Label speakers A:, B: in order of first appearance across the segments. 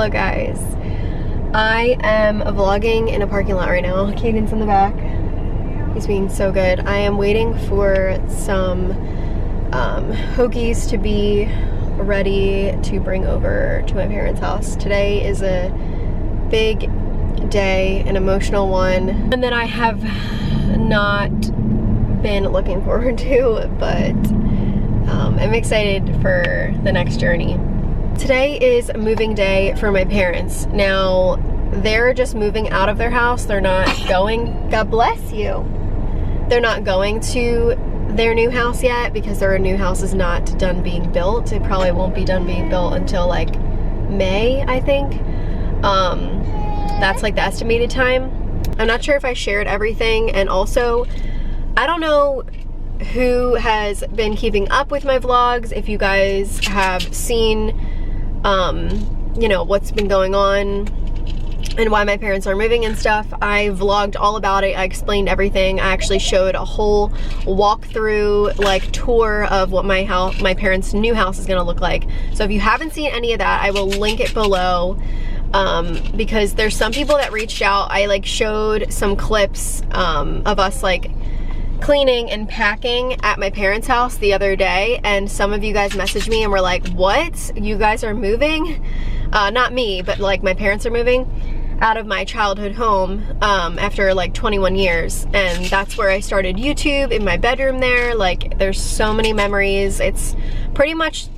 A: Hello guys. I am vlogging in a parking lot right now. Kaden's in the back. He's being so good. I am waiting for some hoagies to be ready to bring over to my parents' house. Today is a big day, an emotional one, and that I have not been looking forward to, but I'm excited for the next journey. Today is moving day for my parents. Now, they're just moving out of their house. They're not going, God bless you. They're not going to their new house yet because their new house is not done being built. It probably won't be done being built until like May, I think. That's like the estimated time. I'm not sure if I shared everything, and also, I don't know who has been keeping up with my vlogs, if you guys have seen you know, what's been going on and why my parents are moving and stuff. I vlogged all about it. I explained everything. I actually showed a whole walkthrough, like, tour of what my parents' new house is gonna look like. So if you haven't seen any of that, I will link it below, because there's some people that reached out. I like showed some clips of us like cleaning and packing at my parents' house the other day, and some of you guys messaged me and were like, what? You guys are moving? Not me, but like my parents are moving out of my childhood home after like 21 years. And that's where I started YouTube, in my bedroom there. Like, there's so many memories. It's pretty much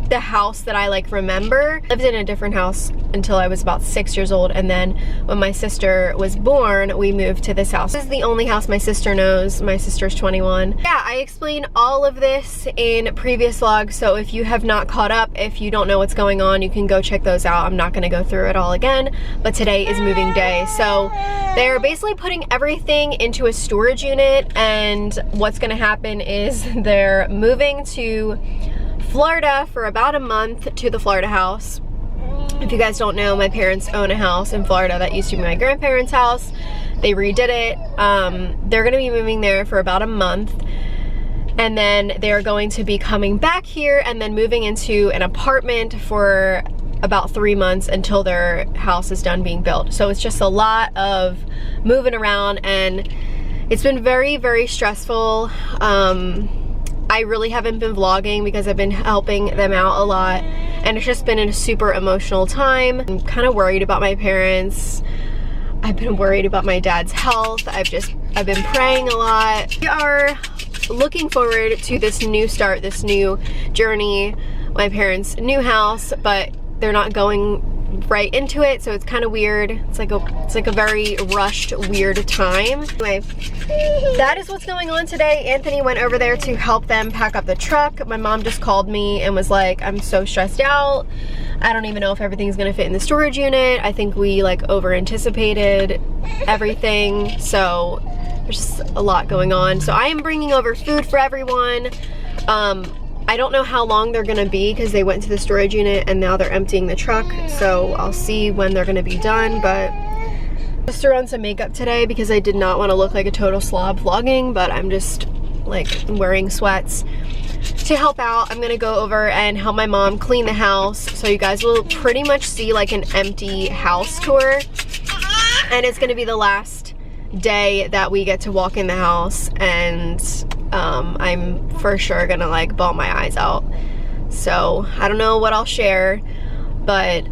A: the house that I like remember. I lived in a different house until I was about 6 years old, and then when my sister was born, we moved to this house. This is the only house my sister knows. My sister's 21. Yeah, I explained all of this in previous vlogs, so if you have not caught up, if you don't know what's going on, you can go check those out. I'm not gonna go through it all again, but today is moving day. So they're basically putting everything into a storage unit, and what's gonna happen is they're moving to Florida for about a month, to the Florida house. If you guys don't know, my parents own a house in Florida that used to be my grandparents' house. They redid it. They're gonna be moving there for about a month, and then they're going to be coming back here and then moving into an apartment for about 3 months until their house is done being built. So it's just a lot of moving around, and it's been very, very stressful. I really haven't been vlogging because I've been helping them out a lot, and it's just been a super emotional time. I'm kind of worried about my parents. I've been worried about my dad's health. I've been praying a lot. We are looking forward to this new start, this new journey, my parents' new house, but they're not going right into it, so it's kind of weird. It's like a very rushed, weird time. Anyway, that is what's going on today. Anthony went over there to help them pack up the truck. My mom just called me and was like, I'm so stressed out. I don't even know if everything's gonna fit in the storage unit. I think we like over anticipated everything, so there's just a lot going on. So I am bringing over food for everyone. I don't know how long they're gonna be because they went to the storage unit and now they're emptying the truck, so I'll see when they're gonna be done. But I just threw on some makeup today because I did not want to look like a total slob vlogging, but I'm just like wearing sweats to help out. I'm gonna go over and help my mom clean the house, so you guys will pretty much see like an empty house tour, and it's gonna be the last day that we get to walk in the house, and I'm for sure gonna like bawl my eyes out. So I don't know what I'll share, but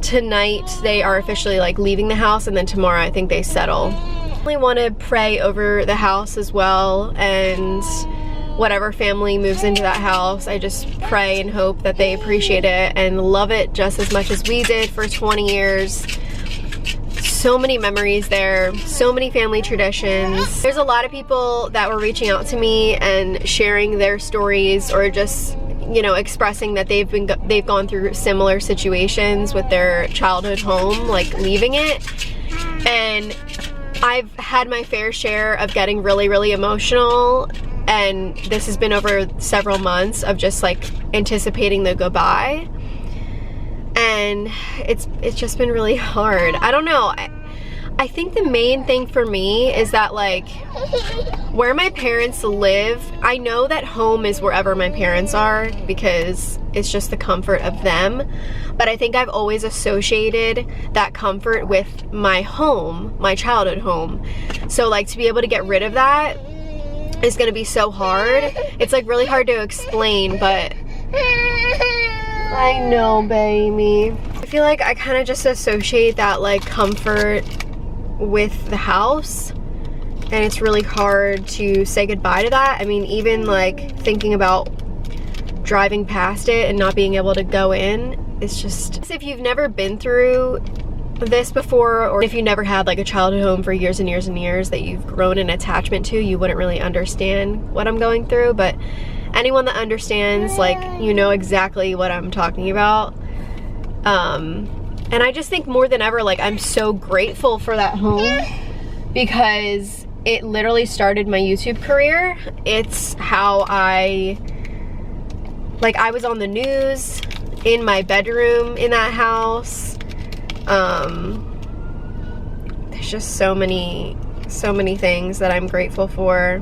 A: tonight they are officially like leaving the house, and then tomorrow I think they settle. I really want to pray over the house as well, and whatever family moves into that house, I just pray and hope that they appreciate it and love it just as much as we did for 20 years. So many memories there, so many family traditions. There's a lot of people that were reaching out to me and sharing their stories, or just, you know, expressing that they've gone through similar situations with their childhood home, like leaving it. And I've had my fair share of getting really, really emotional, and this has been over several months of just like anticipating the goodbye. And it's just been really hard. I don't know. I think the main thing for me is that, like, where my parents live, I know that home is wherever my parents are because it's just the comfort of them. But I think I've always associated that comfort with my home, my childhood home. So, like, to be able to get rid of that is gonna be so hard. It's, like, really hard to explain, but I know, baby. I feel like I kind of just associate that, like, comfort with the house, and it's really hard to say goodbye to that. I mean, even like thinking about driving past it and not being able to go in, it's just, if you've never been through this before, or if you never had like a childhood home for years and years and years that you've grown an attachment to, you wouldn't really understand what I'm going through. But anyone that understands, like, you know exactly what I'm talking about. And I just think more than ever, like, I'm so grateful for that home because it literally started my YouTube career. It's how I was on the news, in my bedroom in that house. There's just so many things that I'm grateful for.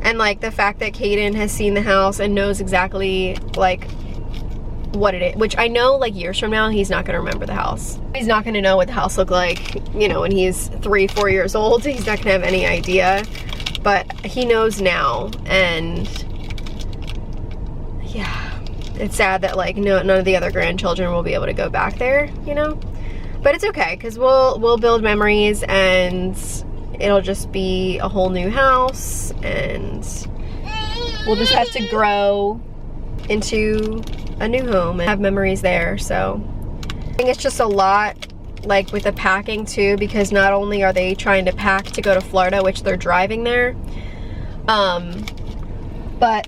A: And, like, the fact that Kaden has seen the house and knows exactly, like, what it is, which I know, like, years from now he's not gonna remember the house. He's not gonna know what the house looked like, you know, when he's 3-4 years old. He's not gonna have any idea, but he knows now. And yeah, it's sad that, like, none of the other grandchildren will be able to go back there, you know, but it's okay because we'll build memories and it'll just be a whole new house, and we'll just have to grow into a new home and have memories there. So I think it's just a lot, like, with the packing too, because not only are they trying to pack to go to Florida, which they're driving there, but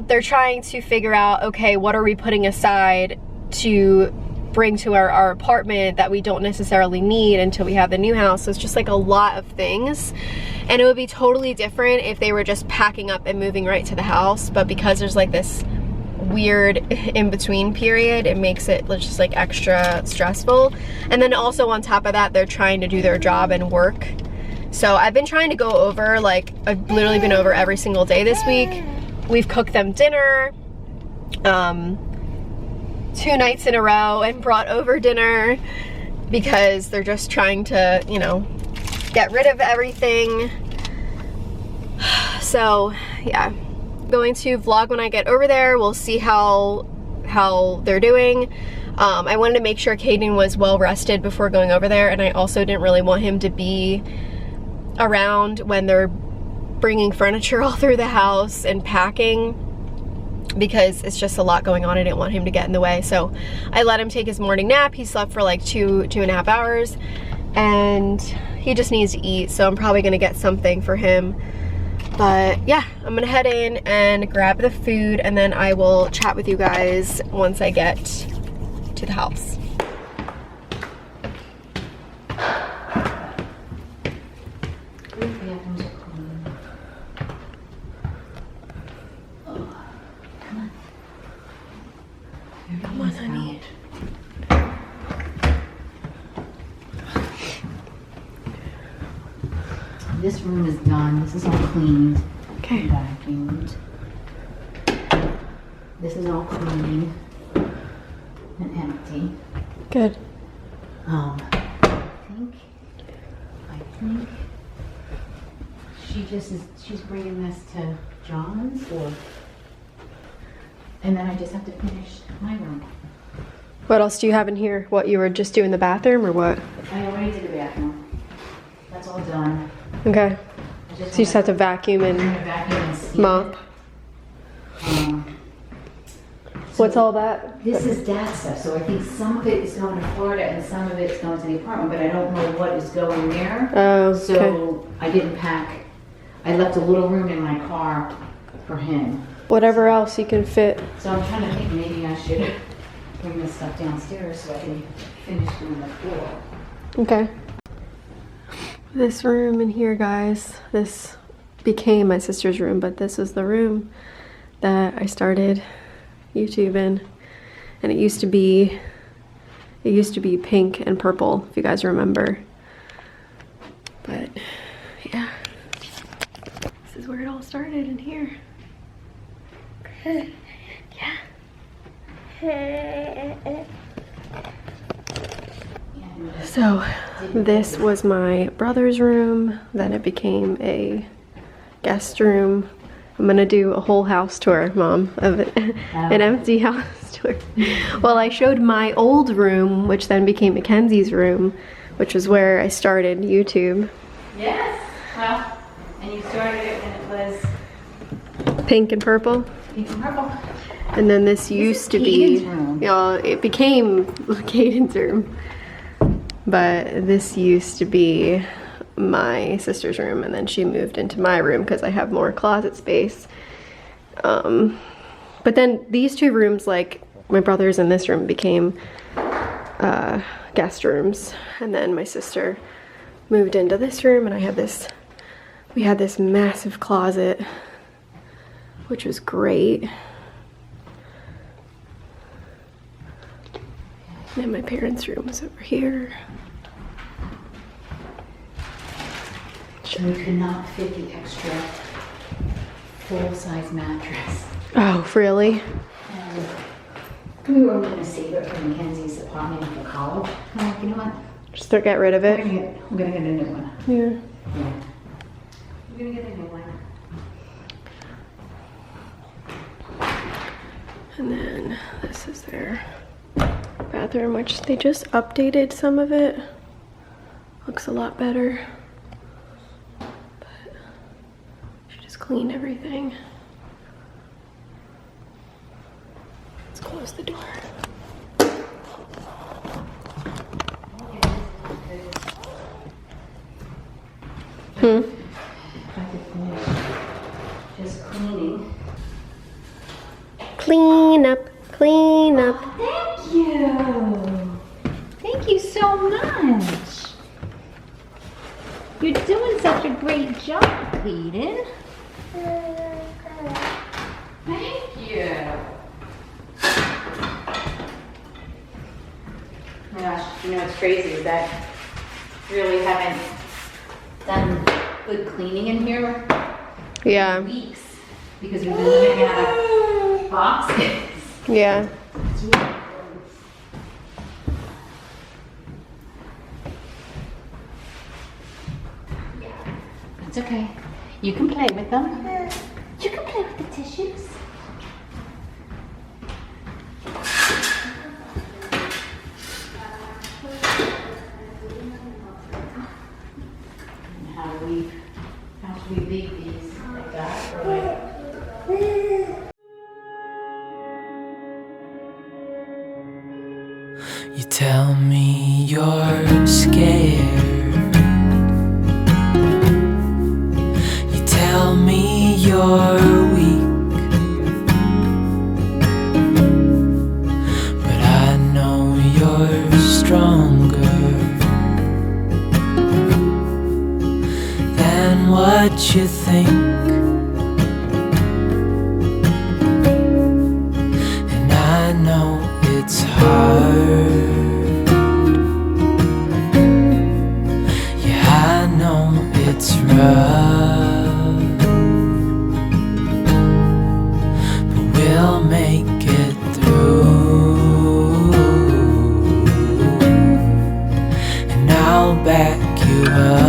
A: they're trying to figure out, okay, what are we putting aside to bring to our apartment that we don't necessarily need until we have the new house. So it's just like a lot of things, and it would be totally different if they were just packing up and moving right to the house, but because there's like this weird in-between period, it makes it just like extra stressful. And then also on top of that, they're trying to do their job and work. So I've been trying to go over, like, I've literally been over every single day this week. We've cooked them dinner 2 nights in a row and brought over dinner because they're just trying to, you know, get rid of everything. So yeah, going to vlog when I get over there. We'll see how they're doing. I wanted to make sure Kaden was well rested before going over there, and I also didn't really want him to be around when they're bringing furniture all through the house and packing, because it's just a lot going on. I didn't want him to get in the way, so I let him take his morning nap. He slept for like 2.5 hours, and he just needs to eat, so I'm probably gonna get something for him. But yeah, I'm gonna head in and grab the food, and then I will chat with you guys once I get to the house. Come on, honey.
B: This room is done. This is all cleaned.
A: Okay.
B: Vacuumed. This is all clean and empty.
A: Good.
B: I think she's bringing this to John's, and then I just have to finish my room.
A: What else do you have in here? What, you were just doing the bathroom or what?
B: I already did the bathroom. That's all done.
A: Okay. So you just have to vacuum and mop. What's all that?
B: This is dad's stuff, so I think some of it is going to Florida and some of it's going to the apartment, but I don't know what is going there.
A: Oh, okay.
B: So I didn't pack. I left a little room in my car for him.
A: Whatever else you can fit.
B: So I'm trying to think maybe I should bring this stuff downstairs so I can finish doing the floor.
A: Okay. This room in here, guys, this became my sister's room, but this is the room that I started YouTube in, and it used to be pink and purple, if you guys remember. is where it all started, in here. Yeah. So this was my brother's room, then it became a guest room. I'm gonna do a whole house tour, Mom, of it. An empty house tour. Well, I showed my old room, which then became Mackenzie's room, which was where I started YouTube.
B: Yes. Well, and you started it when it was
A: Pink and purple.
B: pink and purple.
A: And then this used to be,
B: Kaden's room.
A: it became Caden's room. But this used to be my sister's room, and then she moved into my room because I have more closet space. But then these two rooms, like my brother's and this room, became guest rooms. And then my sister moved into this room, and I had this, we had this massive closet, which was great. And then my parents' room was over here.
B: We could not fit the extra full-size mattress.
A: Oh, really?
B: And we were going to save it for Mackenzie's apartment for college. I'm like, you know what?
A: Just get rid of it.
B: I'm gonna get a new one.
A: Yeah.
B: Yeah. I'm gonna get a new one.
A: And then this is their bathroom, which they just updated some of it. Looks a lot better. But she just cleaned everything. Let's close the door.
B: If I could finish just cleaning.
A: Clean up, clean up.
B: Thank you. Thank you so much. You're doing such a great job, Kaden. Thank you. Oh my gosh, you know what's crazy is that I really haven't done good cleaning in here
A: Yeah,
B: for weeks because we've been living out of boxes.
A: yeah.
B: It's okay. You can play with them. You can play with the tissues. And how do we leave these like that? Or like,
C: You tell me you're scared. You tell me you're weak, but I know you're stronger than what you think. And I know it's hard. Yeah, I know it's rough, but we'll make it through, and I'll back you up.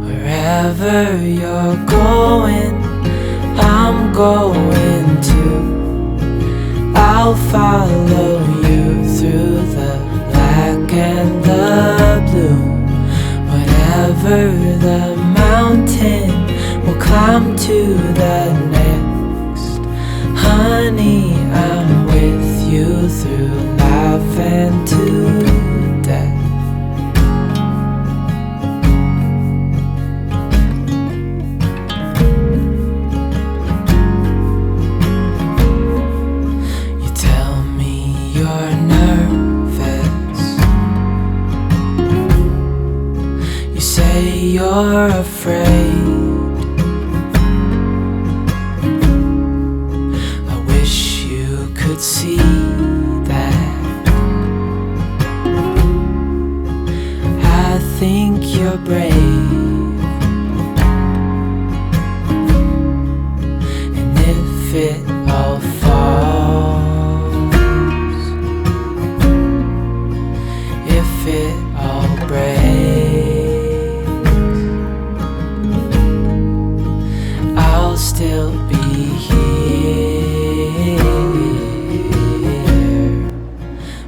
C: Wherever you're going, I'm going to. I'll follow you through the black and the blue. Whatever the mountain, we'll climb to the next. Honey, I'm with you through life and to death. You tell me you're nervous. You say you're afraid. I wish you could see that. I think you're you're brave. And if it all falls, if it all breaks, I'll still be here.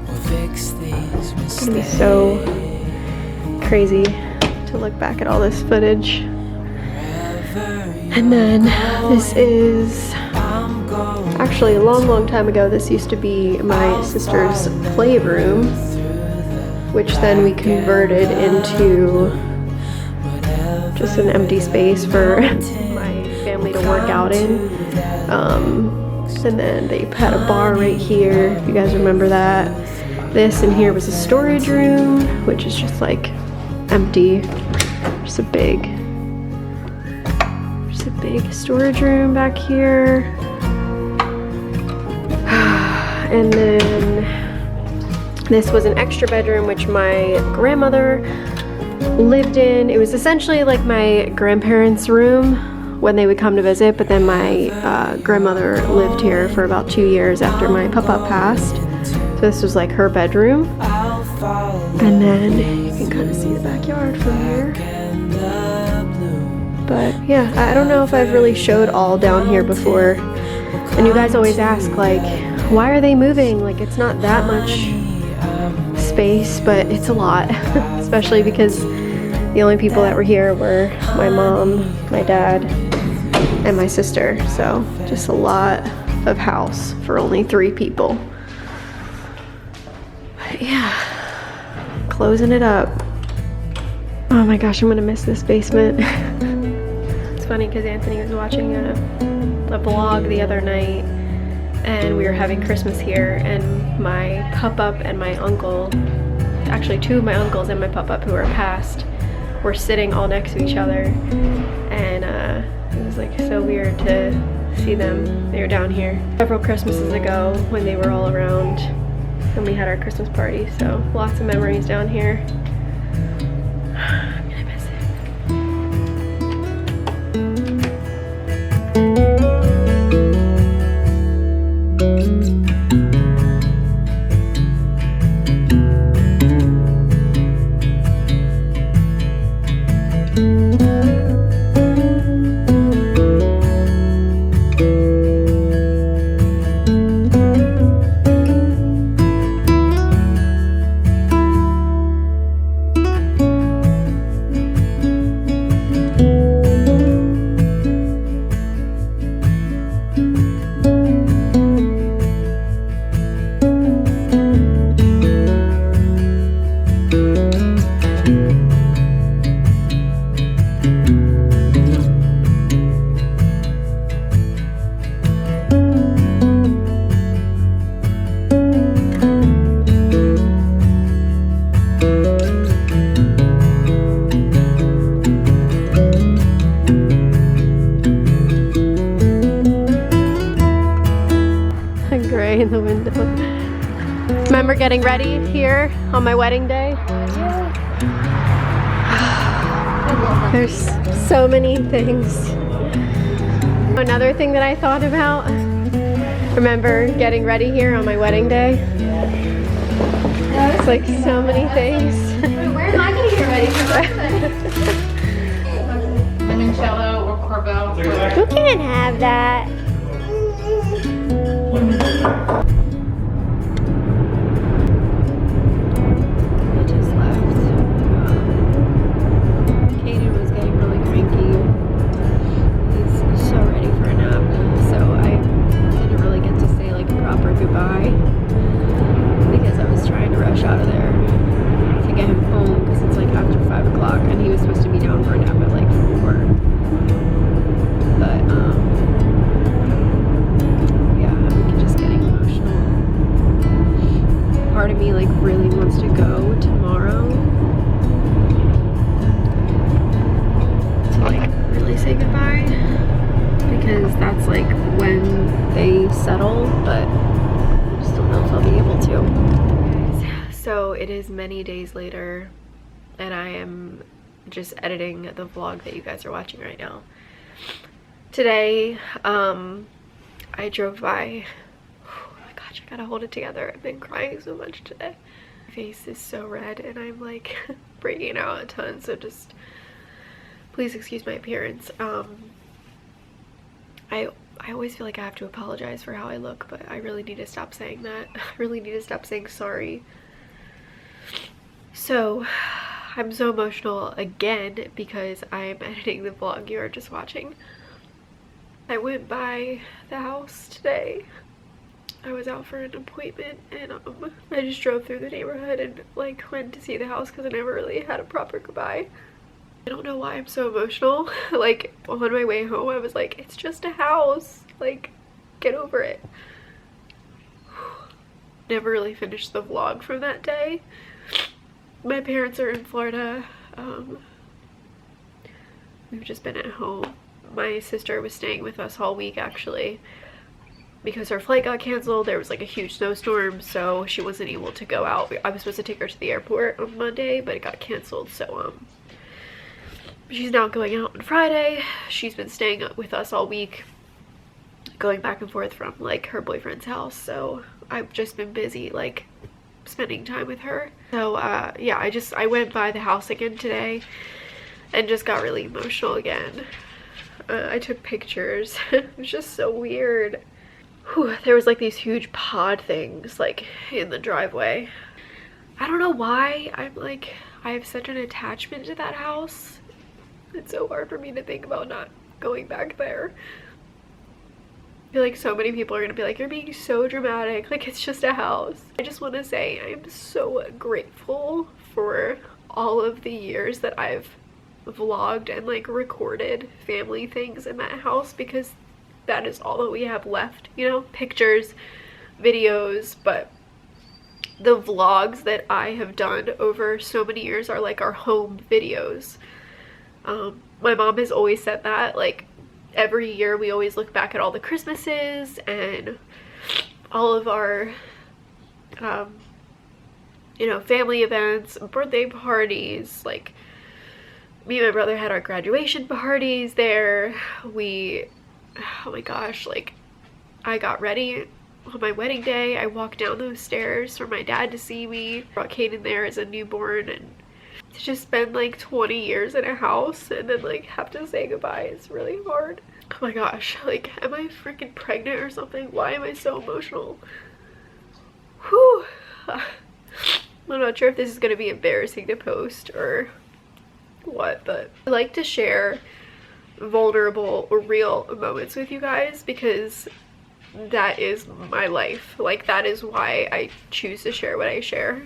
C: We'll fix these mistakes.
A: It's gonna be so crazy to look back at all this footage. And then this is actually a long time ago. This used to be my sister's playroom, which then we converted into just an empty space for my family to work out in. And then they had a bar right here, if you guys remember that. This in here was a storage room, which is just like empty. Just a big storage room back here. And then this was an extra bedroom which my grandmother lived in. It was essentially like my grandparents' room when they would come to visit, but then my grandmother lived here for about 2 years after my papa passed. So this was like her bedroom. And then you can kind of see the backyard from here. But yeah, I don't know if I've really showed all down here before. And you guys always ask, like, why are they moving? Like, it's not that much space, but it's a lot. Especially because the only people that were here were my mom, my dad, and my sister. So just a lot of house for only 3 people. But yeah, closing it up. Oh my gosh, I'm gonna miss this basement. It's funny because Anthony was watching a vlog the other night and we were having Christmas here, and my pup-up and my uncle, actually 2 of my uncles and my pup-up who are passed, were sitting all next to each other, and it was like so weird to see them. They were down here several Christmases ago when they were all around and we had our Christmas party, so lots of memories down here. I'm gonna miss it. In the window. Remember getting ready here on my wedding day? There's so many things. Another thing that I thought about, remember getting ready here on my wedding day? It's like so many things.
B: Where am I going to get ready for limoncello or Corbeau?
A: You can't have that. I just left. Kaden was getting really cranky. He's so ready for a nap, so I didn't really get to say like a proper goodbye because I was trying to rush out of there to get him home because it's like after 5 o'clock and he was supposed to be down for a nap at like 4. But part of me like really wants to go tomorrow to like really say goodbye because that's like when they settle, but I just don't know if I'll be able to. So it is many days later and I am just editing the vlog that you guys are watching right now. Today, I drove by, oh my gosh, I gotta hold it together. I've been crying so much today. My face is so red and I'm like breaking out a ton, so just please excuse my appearance. I always feel like I have to apologize for how I look, but I really need to stop saying that. I really need to stop saying sorry. So, I'm so emotional again because I'm editing the vlog you are just watching. I went by the house today. I was out for an appointment and I just drove through the neighborhood and like went to see the house because I never really had a proper goodbye. I don't know why I'm so emotional. Like on my way home I was like, it's just a house, like get over it. Never really finished the vlog from that day. My parents are in Florida. We've just been at home. My sister was staying with us all week actually because her flight got canceled. There was like a huge snowstorm, so she wasn't able to go out. I was supposed to take her to the airport on Monday, but it got canceled, so she's now going out on Friday. She's been staying with us all week, going back and forth from like her boyfriend's house, so I've just been busy like spending time with her. So yeah, I went by the house again today and just got really emotional again. I took pictures. It was just so weird. Whew, there was like these huge pod things like in the driveway. I don't know why I have such an attachment to that house. It's so hard for me to think about not going back there. I feel like so many people are gonna be like, you're being so dramatic, like it's just a house. I just want to say I'm so grateful for all of the years that I've vlogged and like recorded family things in that house, because that is all that we have left, you know, pictures, videos. But the vlogs that I have done over so many years are like our home videos. My mom has always said that, like every year we always look back at all the Christmases and all of our you know, family events, birthday parties. Like me and my brother had our graduation parties there. Oh my gosh, like I got ready on my wedding day. I walked down those stairs for my dad to see me. Brought Kaden there as a newborn, and to just spend like 20 years in a house and then like have to say goodbye, it's really hard. Oh my gosh, like am I freaking pregnant or something? Why am I so emotional? Whew. I'm not sure if this is going to be embarrassing to post or what, but I like to share vulnerable or real moments with you guys because that is my life. Like that is why I choose to share what I share.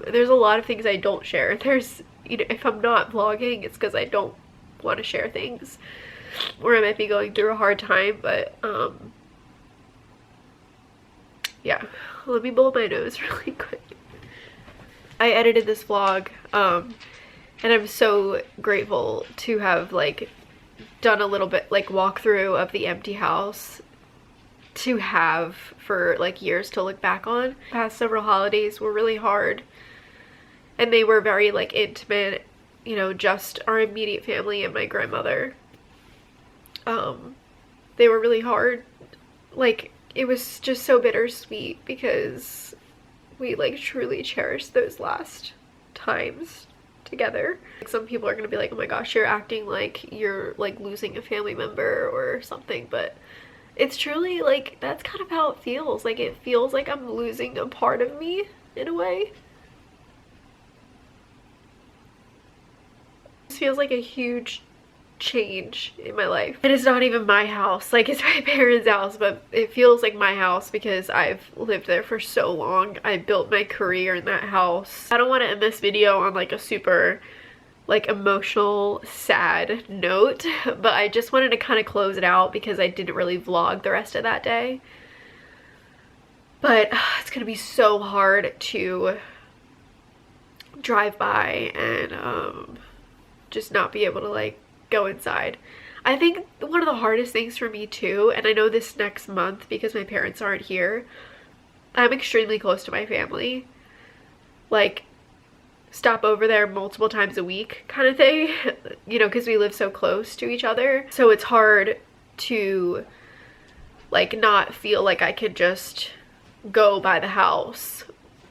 A: There's a lot of things I don't share. There's, you know, if I'm not vlogging, it's because I don't want to share things or I might be going through a hard time. But yeah, let me blow my nose really quick. I edited this vlog and I'm so grateful to have like done a little bit like walkthrough of the empty house to have for like years to look back on. Past several holidays were really hard and they were very like intimate, you know, just our immediate family and my grandmother. They were really hard. Like it was just so bittersweet because we like truly cherished those last times together. Like, some people are gonna be like, oh my gosh, you're acting like you're like losing a family member or something, but it's truly like that's kind of how it feels. Like it feels like I'm losing a part of me in a way. This feels like a huge change in my life. And it's not even my house, like it's my parents' house, but it feels like my house because I've lived there for so long. I built my career in that house. I don't want to end this video on like a super like emotional, sad note, but I just wanted to kind of close it out because I didn't really vlog the rest of that day. But it's gonna be so hard to drive by and just not be able to like go inside. I think one of the hardest things for me too, and I know this next month because my parents aren't here, I'm extremely close to my family. Like stop over there multiple times a week kind of thing, you know, because we live so close to each other. So it's hard to like not feel like I could just go by the house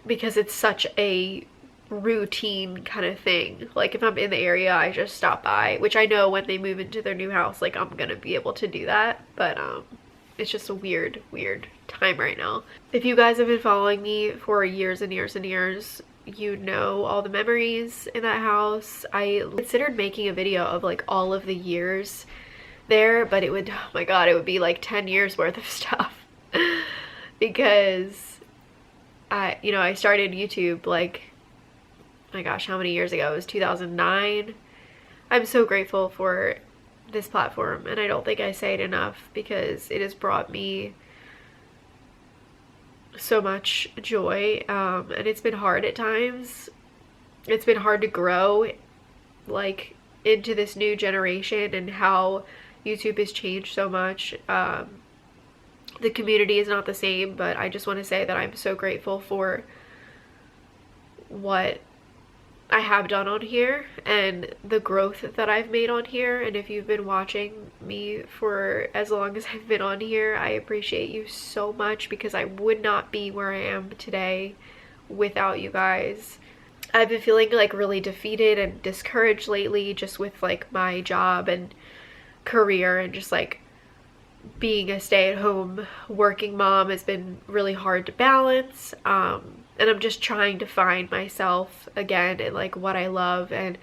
A: because it's such a routine kind of thing. Like if I'm in the area, I just stop by, which I know when they move into their new house, like I'm gonna be able to do that, but it's just a weird time right now. If you guys have been following me for years and years and years, you know all the memories in that house. I considered making a video of like all of the years there, but it would, oh my god, it would be like 10 years worth of stuff because I started YouTube like, my gosh, how many years ago? It was 2009. I'm so grateful for this platform, and I don't think I say it enough because it has brought me so much joy, and it's been hard at times. It's been hard to grow like into this new generation and how YouTube has changed so much. The community is not the same, but I just want to say that I'm so grateful for what I have done on here and the growth that I've made on here. And if you've been watching me for as long as I've been on here, I appreciate you so much because I would not be where I am today without you guys. I've been feeling like really defeated and discouraged lately, just with like my job and career, and just like being a stay-at-home working mom has been really hard to balance. And I'm just trying to find myself again and like what I love and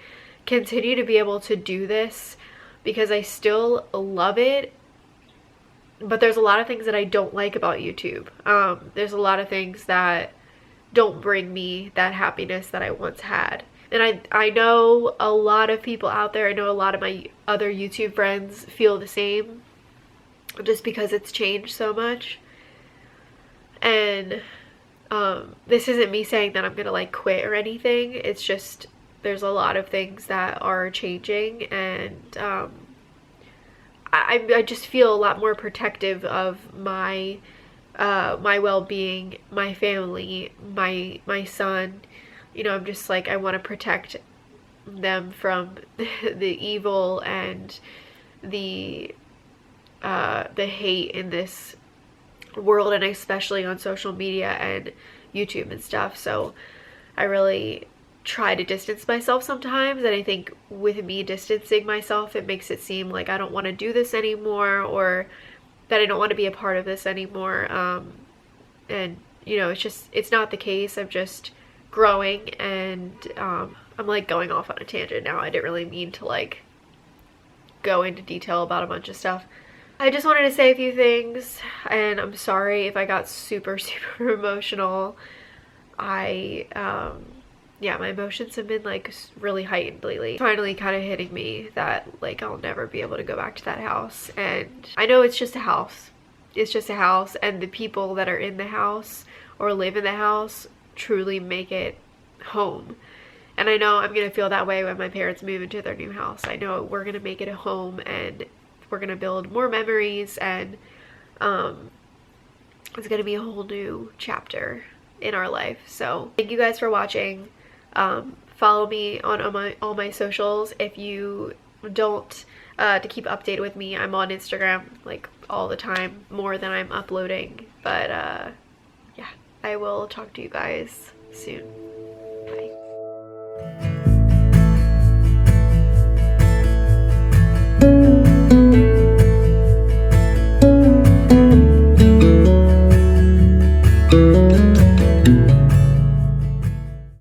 A: continue to be able to do this because I still love it. But there's a lot of things that I don't like about YouTube. There's a lot of things that don't bring me that happiness that I once had. And I know a lot of people out there, I know a lot of my other YouTube friends feel the same, just because it's changed so much. And this isn't me saying that I'm gonna like quit or anything. It's just there's a lot of things that are changing, and I just feel a lot more protective of my well-being, my family, my son. You know, I'm just like, I want to protect them from the evil and the hate in this world, and especially on social media and YouTube and stuff. So I really try to distance myself sometimes, and I think with me distancing myself, it makes it seem like I don't want to do this anymore, or that I don't want to be a part of this anymore. And you know, it's not the case. I'm just growing, and I'm like going off on a tangent now. I didn't really mean to like go into detail about a bunch of stuff. I just wanted to say a few things, and I'm sorry if I got super emotional. Yeah, my emotions have been like really heightened lately. Finally kind of hitting me that like I'll never be able to go back to that house. And I know it's just a house. It's just a house, and the people that are in the house or live in the house truly make it home. And I know I'm gonna feel that way when my parents move into their new house. I know we're gonna make it a home, and we're gonna build more memories, and it's gonna be a whole new chapter in our life. So thank you guys for watching. Follow me on all my socials. If you don't, to keep updated with me, I'm on Instagram like all the time, more than I'm uploading. But yeah, I will talk to you guys soon. Bye.